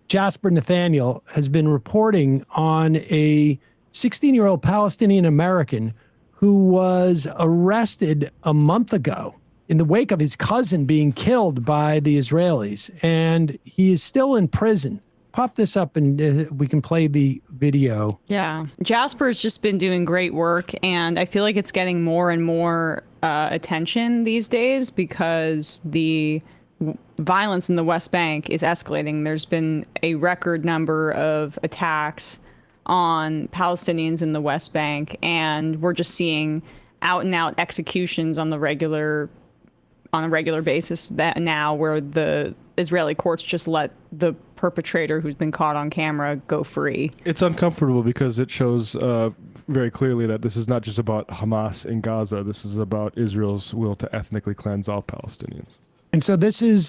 Jasper Nathaniel has been reporting on a 16-year-old Palestinian-American who was arrested a month ago in the wake of his cousin being killed by the Israelis, and he is still in prison. Pop this up and we can play the video. Yeah, Jasper's just been doing great work, and I feel like it's getting more and more attention these days because the violence in the West Bank is escalating. There's been a record number of attacks on Palestinians in the West Bank, and we're just seeing out and out executions on a regular basis that now, where the Israeli courts just let the perpetrator who's been caught on camera go free. It's uncomfortable because it shows very clearly that this is not just about Hamas in Gaza. This is about Israel's will to ethnically cleanse all Palestinians. And so this is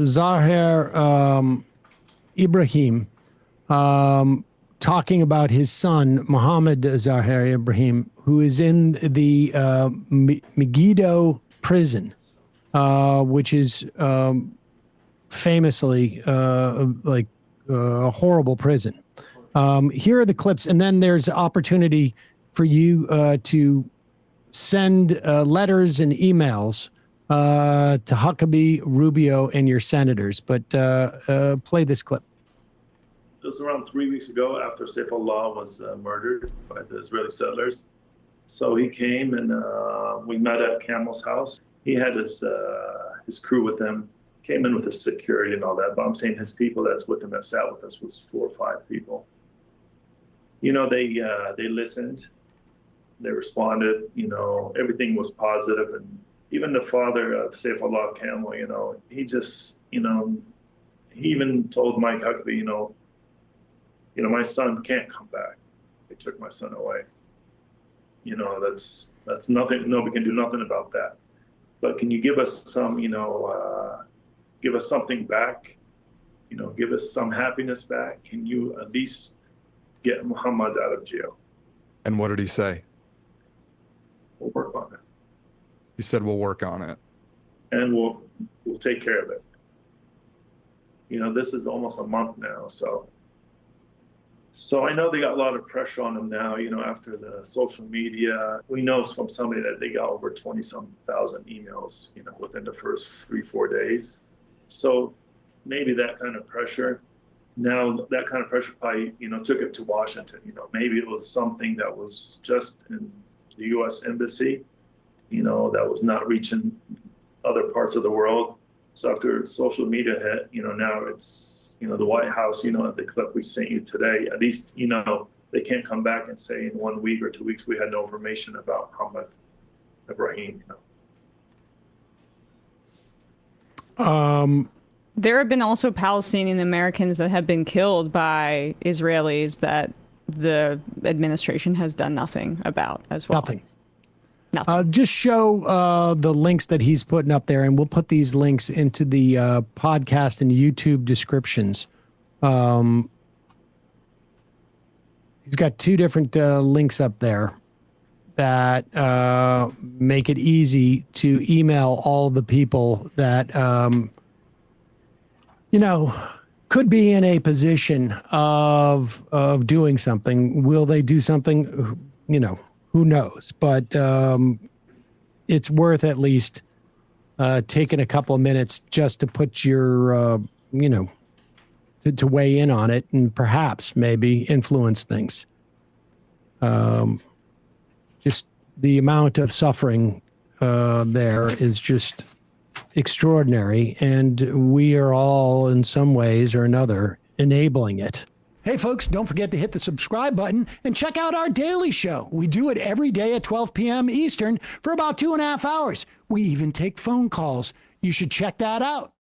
Zahir Ibrahim talking about his son, Mohammed Zahir Ibrahim, who is in the Megiddo prison, which is famously like a horrible prison. Here are the clips, and then there's opportunity for you to send letters and emails to Huckabee, Rubio, and your senators. But play this clip. It was around 3 weeks ago after Saifullah was murdered by the Israeli settlers. So he came and we met at Camel's house. He had his crew with him, came in with his security and all that. But I'm saying his people that's with him, that sat with us, was 4 or 5 people. You know, they listened, they responded, you know, everything was positive. And even the father of Saifullah Camel, you know, he just, you know, he even told Mike Huckabee, you know, my son can't come back. They took my son away. You know, that's nothing. Nobody can do nothing about that. But can you give us some, you know, give us something back? You know, give us some happiness back. Can you at least get Muhammad out of jail? And what did he say? We'll work on it. He said, we'll work on it. And we'll take care of it. You know, this is almost a month now, So I know they got a lot of pressure on them now, you know, after the social media. We know from somebody that they got over 20-some thousand emails, you know, within the first 3-4 days. So maybe that kind of pressure, now that kind of pressure probably, you know, took it to Washington. You know, maybe it was something that was just in the U.S. Embassy, you know, that was not reaching other parts of the world. So after social media hit, you know, now it's, you know, the White House, you know, the clip we sent you today, at least, you know, they can't come back and say in 1 week or 2 weeks we had no information about Muhammad Ibrahim, you know. There have been also Palestinian Americans that have been killed by Israelis that the administration has done nothing about as well. Nothing. Nothing. Just show the links that he's putting up there, and we'll put these links into the podcast and YouTube descriptions. He's got 2 different links up there that make it easy to email all the people that, you know, could be in a position of doing something. Will they do something? You know, who knows? But it's worth at least taking a couple of minutes just to put your, you know, to weigh in on it and perhaps maybe influence things. Just the amount of suffering there is just extraordinary, and we are all in some ways or another enabling it. Hey folks, don't forget to hit the subscribe button and check out our daily show. We do it every day at 12 p.m. Eastern for about 2.5 hours. We even take phone calls. You should check that out.